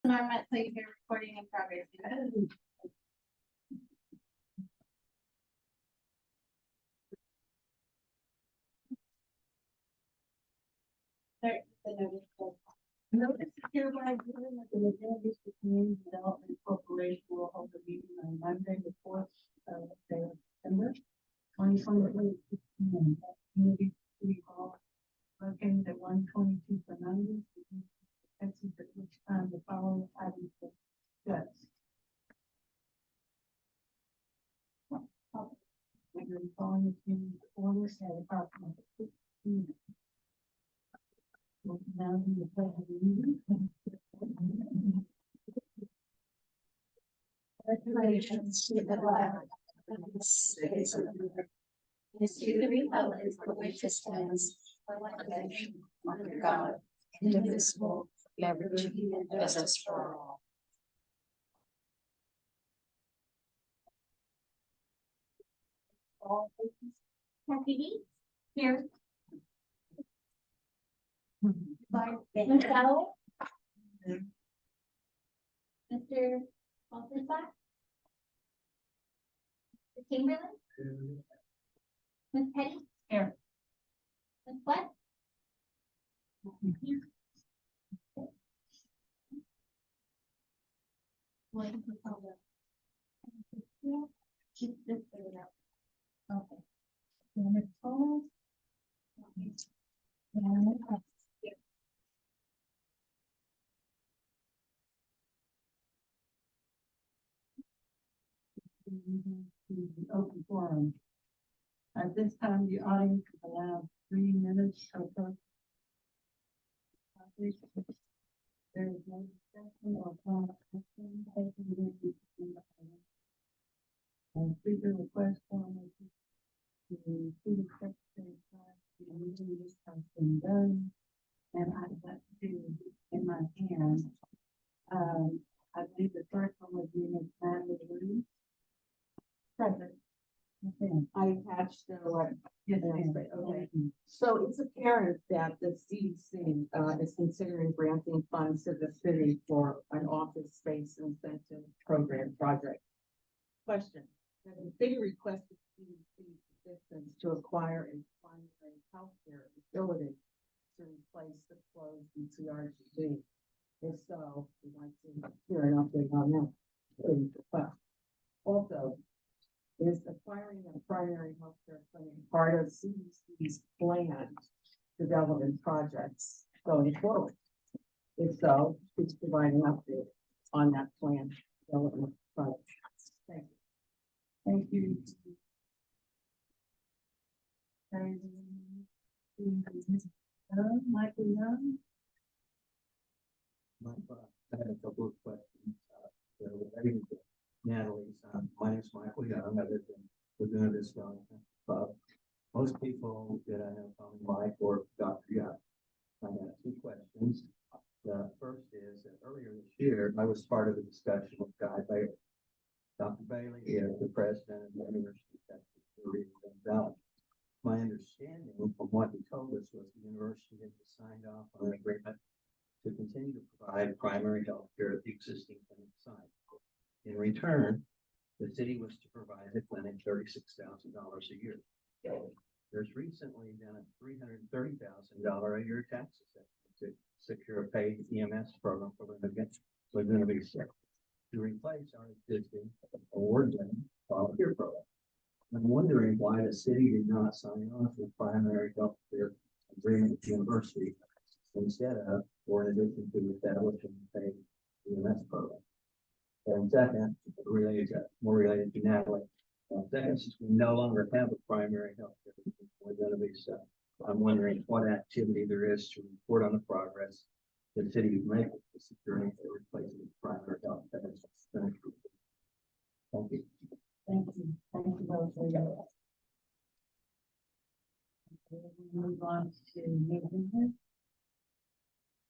Norma, so you hear recording in progress. Start the notice. Notice hereby given that the Virginia District Community Development Corporation will hold a meeting on Monday, the 4th of September, 2023 at 6 p.m. at Community City Hall, located at 122 Fernandez, Texas, at which time the following items will be discussed. The following community orders at approximately 15 minutes. Now the pledge of allegiance. Congratulations to the flag of the States of America, and to the republic for which it stands, one nation, under God, indivisible, with liberty and justice for all. Kathy here. Michelle. Mr. Waltersbach. Mr. Chamberlain. Ms. Petty. Here. Ms. What? Keep this figured out. Okay. And it's all. The open forum. At this time, the audience is allowed 3 minutes per person. There is no discussion or comment taken during the item. And speaker request form to the city secretary the meeting this has been done, and I've got two in my hand. I believe the first one would be Ms. Natalie. Present. I attached the letter. Yes, Okay. So it's apparent that the CDC is considering granting funds to the city for an office space incentive program project. Question: has the city requested CDC assistance to acquire a primary healthcare facility to replace the closed BCRGD? If so, we'd like to hear an update on that. Also, is acquiring a primary healthcare clinic part of CDC's planned development projects going forward? If so, please provide an update on that planned development project. Thank you. Thank you. Michael Young. I had a couple of questions. Relating to Natalie's. My name is Michael Young. I live in Laguna Vista. Most people that I know call me Mike or Dr. Young. I have two questions. The first is that earlier this year, I was part of a discussion with Guy Bailey. Dr. Bailey is the president of the University of Texas Valley. My understanding from what he told us was the university had signed off on an agreement to continue to provide primary health care at the existing clinic site. In return, the city was to provide the clinic $36,000 a year. There's recently been a $330,000 a year tax assessment to secure a paid EMS program for Laguna Vista to replace our existing award-winning volunteer program. I'm wondering why the city did not sign off with primary health care agreement with the university instead of, or in addition to establishing a paid EMS program. And second, more related to Natalie. Second, since we no longer have a primary health care within a visa, I'm wondering what activity there is to report on the progress the city is making to securing a replacement primary health care. Thank you. Thank you. Thank you both for your. Move on to new business.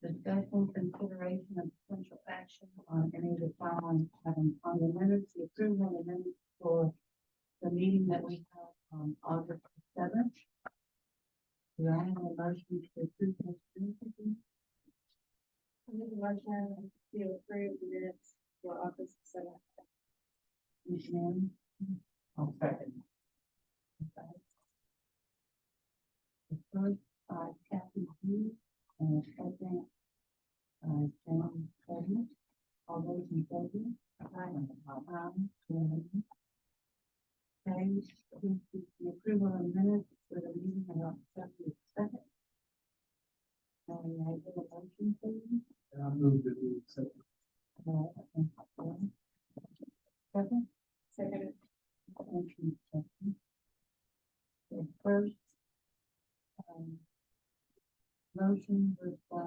Discussion, consideration of potential action on any of the following items on the minutes, the approval of the minutes for the meeting that we have on August 7th. Do I have a motion to approve this? Motion to approve the minutes for August 7th. Commissioner, I'll second. Okay. The first, Kathy Hughes, and second, James Clement. All those in favor? Okay, the approval of minutes for the meeting of October 2nd. And I get a motion, please. I move that we accept. Second? Second. Motion second. The first, motion was by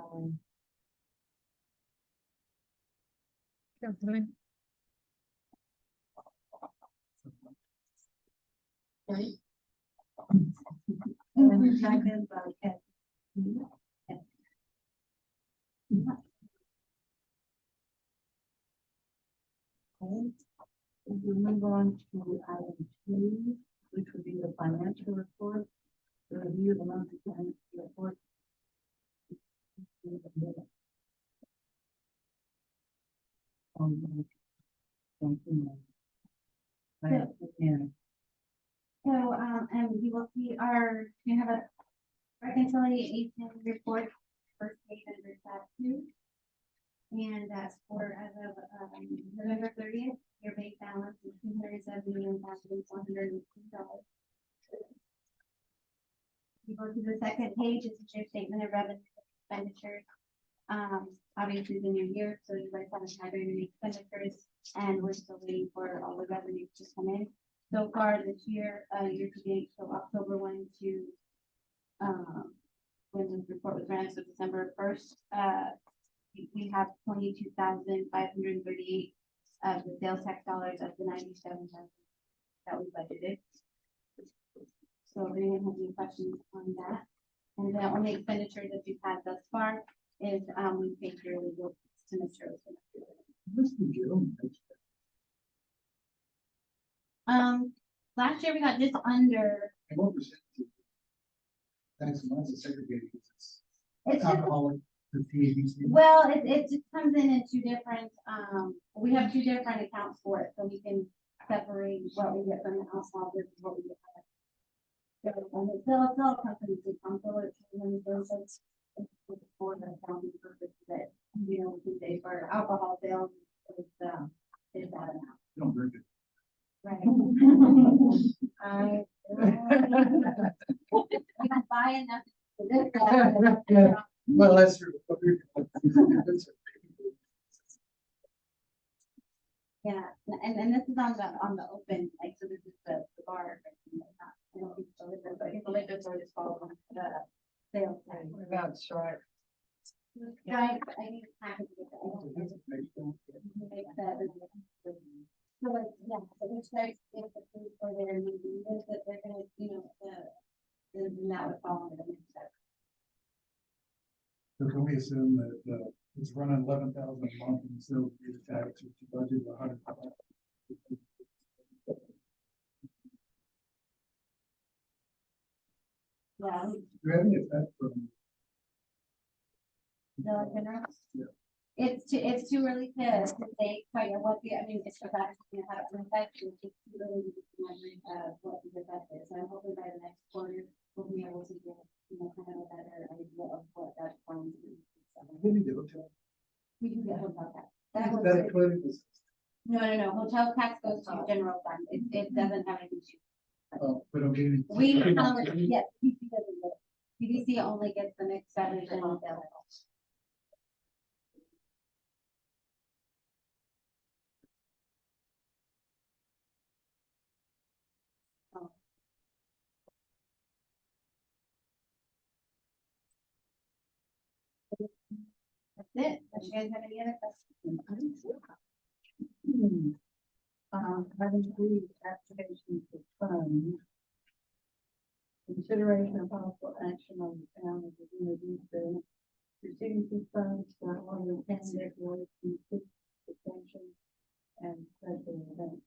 right? And second by Kathy. Okay, we move on to item 2, which would be the financial report, the review of the monthly financial report. Thank you. So, and you will see we have a reconciliation report, first page under tab 2. And that's for, as of, November 30th, your bank balance is $271,102. You go to the second page, it's your statement of revenue expenditures. Obviously the new year, so you guys haven't had any expenditures, and we're still waiting for all the revenue to come in. So far this year, year to date, so October 1 to, when the report was ran, so December 1st, we have 22,538 of the sales tax dollars of the 97,000 that we budgeted. So if anyone has any questions on that, and the only expenditure that we've had thus far is we paid your legal to Mr. Olson. Last year we got just under. And what percentage? Thanks, mine's a segregated. It's just, Alcoholic, the TABC. well, it just comes in two different, we have 2 different accounts for it, so we can separate what we get from the alcohol versus what we get from it. So, and it's still company to come forward for the accounting purpose that, you know, we can say for alcohol sales is that amount. Don't drink it. Right. I don't buy enough for this. Well, that's true. Yeah, and this is on the open, like, so this is the bar. I don't think the liquor, but I think the liquor store is following the sales tax. What about strike? Right, I need to package it. Make that. So like, yeah, so we try to get the food for their meeting, that they're gonna, you know, that would fall under the next step. So can we assume that, it's running 11,000 a month and still use tax, which you budget 100? Yeah. Do you have any effect from? The liquor. Yeah. It's too early to say quite what I mean, it's for that, you know, how to affect it, it's too early to measure, what the effect is. I'm hoping by the next quarter, we'll be able to get, you know, kind of a better idea of what that's going to be. What do you do? We do get hotel tax. That That that goes, included this? no, hotel tax goes to general fund, it doesn't have anything to. We don't get any. We, yes, PDC doesn't get it. PDC only gets the mixed beverage and hotel. That's it. Unless you guys have any other questions? Item 3, application for funds. Consideration of possible action on the town of the reduce the contingency funds for one of the 10 declaration extension and special events.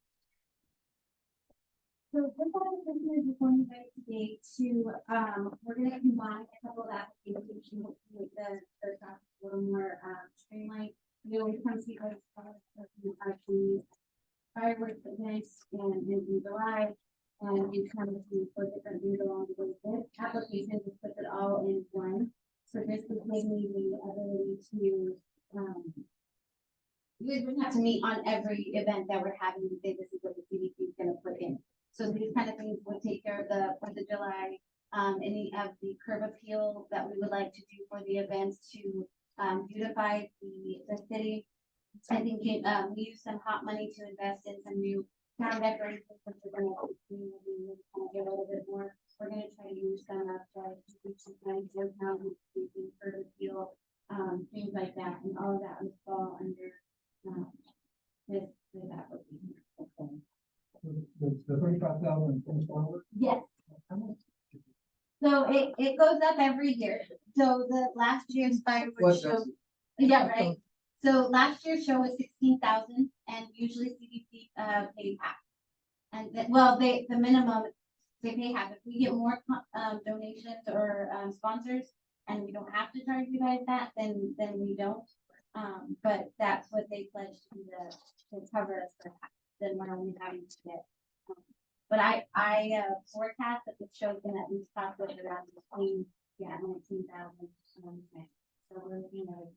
So this is just going to investigate we're gonna combine a couple of applications to make the process a little more streamlined. You know, when it comes are the fireworks events in July. And you kind of see four different things along the way. This application just puts it all in one. So this would give me the ability to, you guys wouldn't have to meet on every event that we're having to say this is what the CDC is gonna put in. So these kind of things would take care of the Fourth of July, any of the curb appeal that we would like to do for the events to beautify the city. I think we use some hot money to invest in some new town decorations, which we're gonna get a little bit more. We're gonna try to use some of the curb appeal, things like that, and all of that would fall under this application. Okay. The 35,000 comes forward. Yes. How much? So it goes up every year. So the last year's fireworks What show, does yeah, right. So last year's show was 16,000, and usually CDC pays half. And well, the minimum they pay half. If we get more donations or sponsors, and we don't have to charge you guys that, then we don't. But that's what they pledge to cover us for half. Then we're only having to get. But I forecast that the show's gonna at least cost us around between 19,000. So we're looking at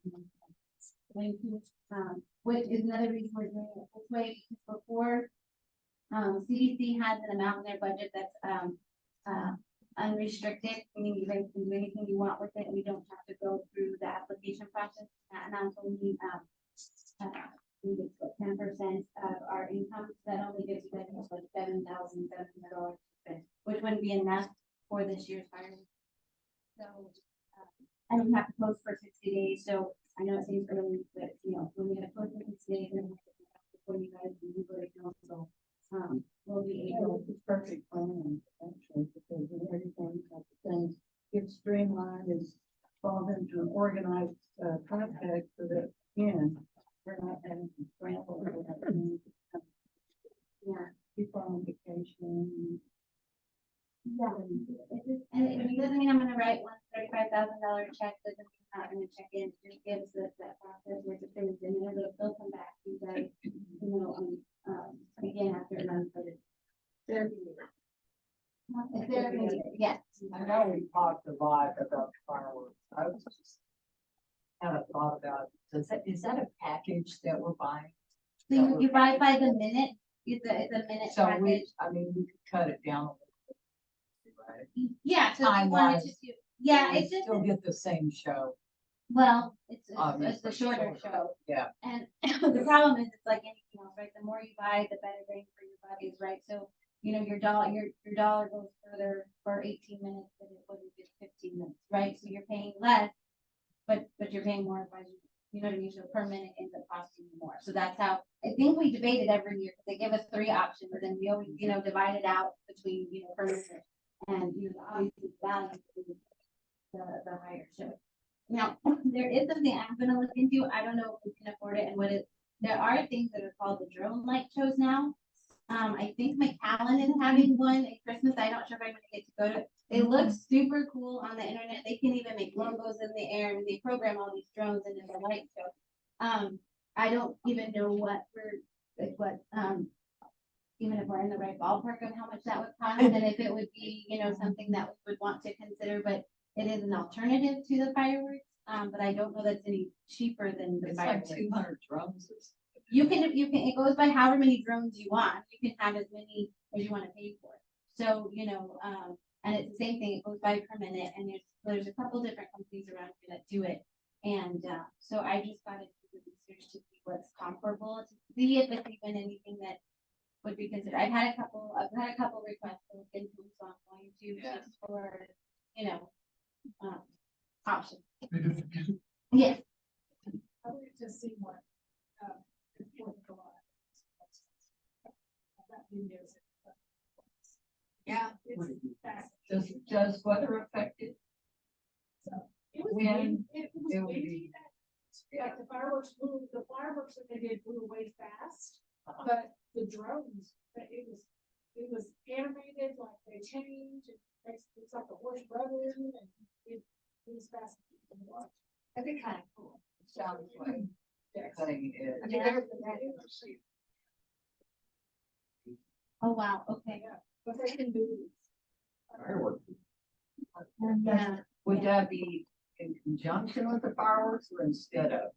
which is another reason we're doing it this way, because before CDC has an amount in their budget that's unrestricted, meaning you guys can do anything you want with it, and we don't have to go through the application process. That amount only 10% of our income. That only gives you guys like $7,700, which wouldn't be enough for this year's fireworks. So, and we have to post for 60 days. So I know it seems early, but when we have to post for 60 days, then before you guys can do it, so we'll be able. It's perfect plan, actually, because everything type of things get streamlined and fall into an organized context so that, again, we're not having to scramble. We're not having to, people on vacation. Yeah, and it doesn't mean I'm gonna write one $35,000 check, doesn't mean I'm not gonna check in, it gives us that process where the things, and then it'll still come back, you guys, again, after it runs, but it's therapy, yes. I know we talked a lot about fireworks. I was just kind of thought about, is that a package that we're buying? So you buy by the minute, it's a minute So package. we could cut it down a little bit, right? Yeah, so if you wanted to Time-wise, do, yeah, We it's just, still get the same show. well, it's the Obviously, shorter show. Yeah. And the problem is, it's like anything else, right? The more you buy, the better bang for your buck is, right? So, your dollar goes further for 18 minutes than it would if it's 15 minutes, right? So you're paying less, but you're paying more by, you know what I mean? So per minute ends up costing you more. So that's how, I think we debate it every year, because they give us 3 options, and we always, divide it out between, per minute. And, obviously value the higher show. Now, there is something I'm gonna look into. I don't know if we can afford it and what it, there are things that are called the drone light shows now. I think McAllen is having one at Christmas. I'm not sure if I'm gonna get to go to it. They look super cool on the internet. They can even make logos in the air, and they program all these drones into the light show. I don't even know even if we're in the right ballpark of how much that would cost, and if it would be, something that we would want to consider, but it is an alternative to the fireworks. But I don't know that's any cheaper than the It's like fireworks. 200 drums. You can, it goes by however many drones you want. You can have as many as you want to pay for. So, and it's the same thing, it goes by per minute, and there's a couple different companies around here that do it. And so I just got to do the research to see what's comparable, to see if it's even anything that would be considered. I've had a couple requests to look into, so I'm going to just for, options. Yes. I wanted to see what, the Fourth of July. That videos. Yeah, it's fast. Does weather affect it? It was, When it it was would windy. be- Like the fireworks that they did blew away fast, Uh-huh. but the drones, it was animated, like they changed, it's like a horse brother, and it was fast. That'd be kind of cool. Sounds like cutting edge. Yeah. Oh, wow, okay. But they can do. Fireworks. Yeah, Would that be in conjunction with the fireworks or instead of?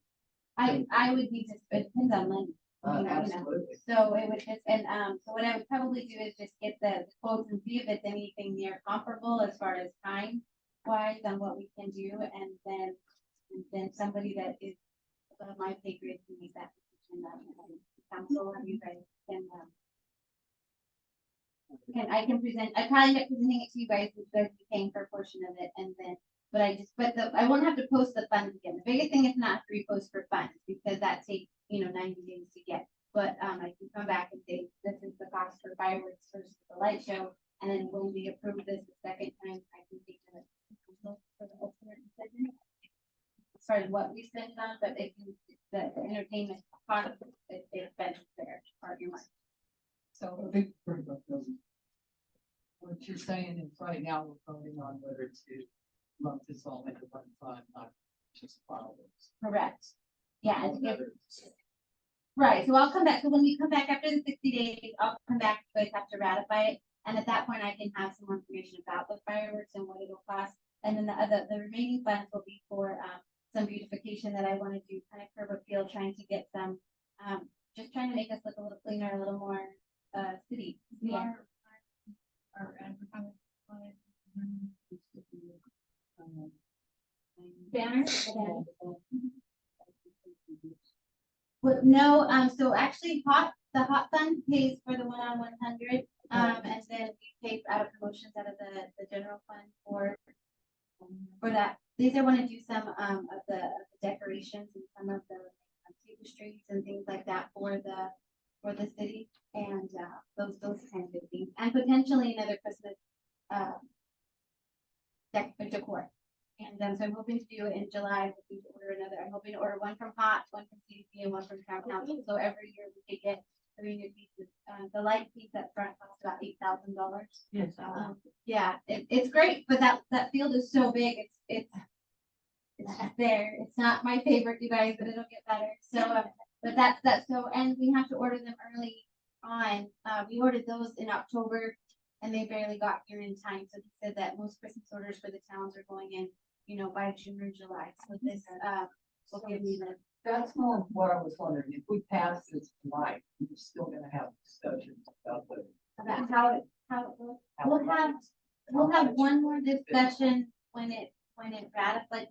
I would need to, it depends on money. You know. Absolutely. So it would just, and, so what I would probably do is just get the quotes and see if it's anything near comparable as far as time wise on what we can do, and then somebody that is above my pay grade can make that decision, council, or you guys I can present, I probably end up presenting it to you guys, you guys be paying for a portion of it, and then, I won't have to post the funds again. The biggest thing is not to repost for funds, because that takes, 90 days to get. But, I can come back and say, this is the cost for fireworks versus the light show, and then when we approve this the second time, I can take the council for the ultimate decision. As far as what we spend it on, but it can, the entertainment part of it, it's been there, part of your money. So I think pretty much doesn't. what you're saying is right now we're voting on whether to lump this all into one fund, not just fireworks. Correct. Yeah, and to get Another- right, so I'll come back, so when we come back after the 60 days, I'll come back, you guys have to ratify it, and at that point, I can have some more information about the fireworks and what it'll cost. And then the remaining funds will be for, some beautification that I wanna do, kind of curb appeal, trying to get some, just trying to make us look a little cleaner, a little more, city. Yeah. Our advertising on it. Banner? Well, no, so actually the hot fund pays for the 100, and then we pay out of promotions out of the general fund for that. These I want to do some, of the decorations and some of the tapestries and things like that for the city, and, those kinds of things, and potentially another Christmas, decor. And so I'm hoping to do it in July. I'm hoping to order another. I'm hoping to order one from Hot, one from CDC, and one from Town Council. So every year we could get 3 new pieces. The light piece up front costs about $8,000. Yes. Yeah, it's great, but that field is so big. It's just there. It's not my favorite, you guys, but it'll get better. So, but that's so, and we have to order them early on. We ordered those in October, and they barely got here in time. So he said that most Christmas orders for the towns are going in, by June or July. So this, will give me the. That's more what I was wondering, if we pass this tonight, we're still gonna have discussions about the. About how it goes. We'll have one more discussion when it like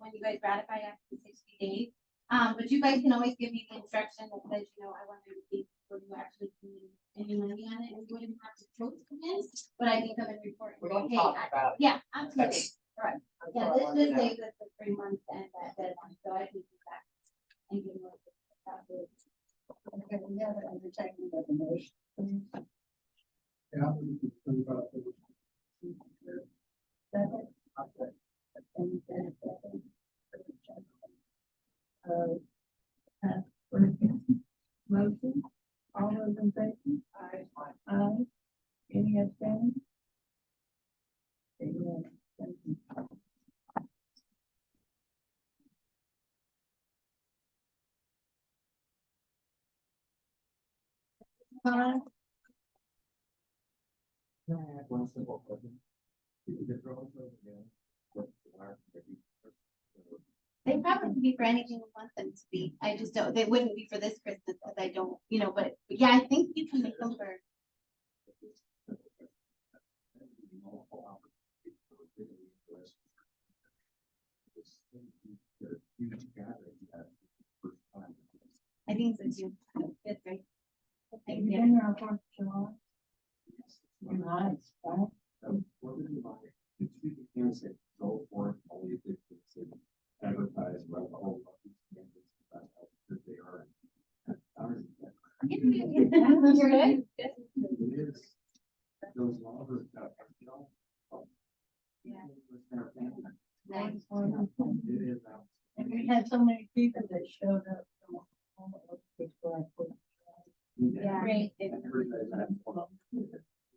when you guys ratify it after the 60 days. But you guys can always give me the instruction that says, I want to be, when you actually see any money on it, and you wouldn't have to vote again, but I can come and report. We're gonna Hey, talk about it. Yeah, absolutely. Right. That's Yeah, what I this wanted just to know. saves us the 3 months and that deadline, so I can do that. And give more. Okay, we have an undertaking of the motion. Yeah. We could think about it. Motion, all those in favor? Aye. Any abstaining? Amen. Thank you. Can I add one simple question? Is it growing so again? What are They probably could be for anything we want them to be. I just don't, they wouldn't be for this Christmas because I don't, but yeah, I think you can make them for. I think so too. That's right. Thank you. Dinner on 4th of July. Nice, right? What would you like? If you can say, go for it, only if it's advertised, right, the whole. That they are. You're good. It is. Those laws are, Yeah. Nice. Nice. It is. And we had so many people that showed up from all over the place. Yeah. Great.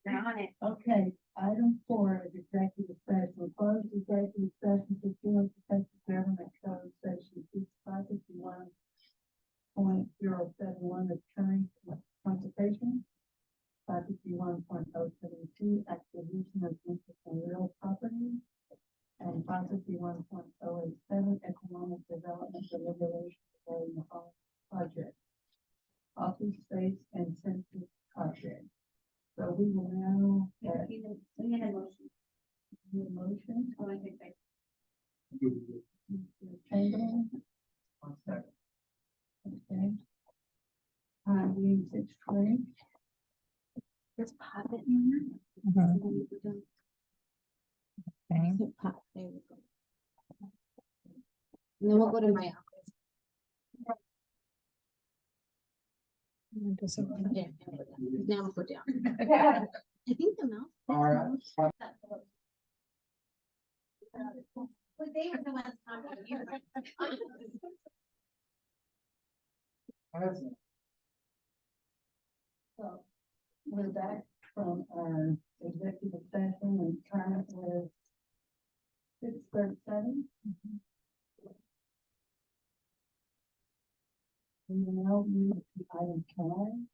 They're on it. Okay, item 4 is executive session. Closed executive session pursuant to Texas Government Code section 551.07 county conservation. 551.072, acquisition of interest in real property. And 551.087, economic development deliberation regarding the following project. Office space and census project. So we will now, We need a motion. need a motion. Oh, I think I- Mr. Chamberlain. Okay. Being 620. Just pop it in there. Mhm. And then you put them- Okay. so pop, there we go. And then we'll go to my office. And then put something there, and put down. Now we'll go down. I think the mouse. All right. Well, they were the ones talking. You were- So we're back from our executive session and time was 6:37. We will now move to item 10.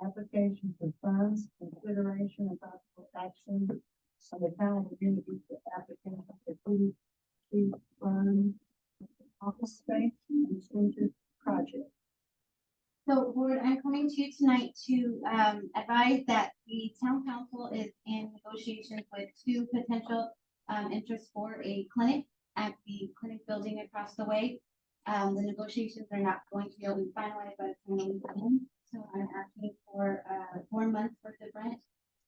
Application for funds, consideration and possible action on the town of Unity for application for food fund, office space and center project. So, board, I'm coming to you tonight to advise that the town council is in negotiations with two potential interests for a clinic at the clinic building across the way. The negotiations are not going to be able to be finalized by the time we come in. So I'm asking for 4 months worth of rent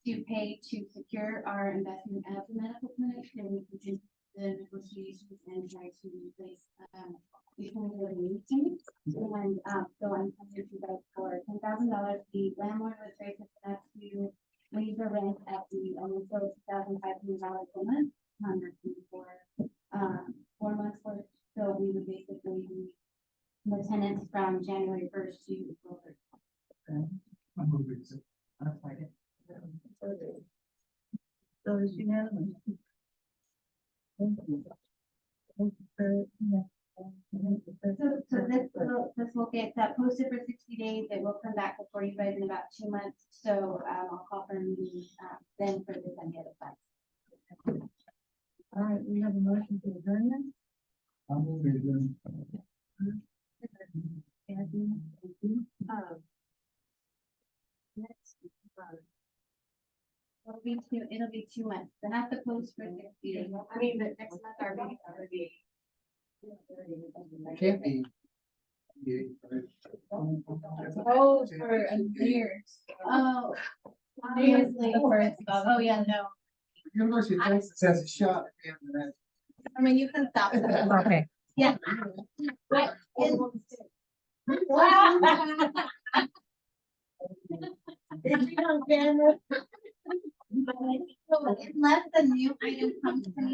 to pay to secure our investment as a medical clinic, and we continue the negotiations and try to replace the clinical meetings. And so I'm coming to you guys for $10,000. The landlord was very good enough to raise the rent at the initial $2,500 per month. I'm asking for 4 months worth, so we would basically be the tenants from January 1st to April 3rd. I'm moving to. So it's unanimous. Thank you. Thank you for, yeah. This will get posted for 60 days. It will come back before you guys in about 2 months. So I'll call for a meeting then for this and the other side. All right, we have a motion to adjourn. I'm moving to. Kathy, thank you. It'll be 2 months. Then I have to post for 60 days. I mean, but next month our meeting already. Can't be. Oh, for years. Oh. Seriously, oh, yeah, no. University of Texas has a shot at the end of that. I mean, you can stop. Okay. Yeah. Unless the new item comes to me.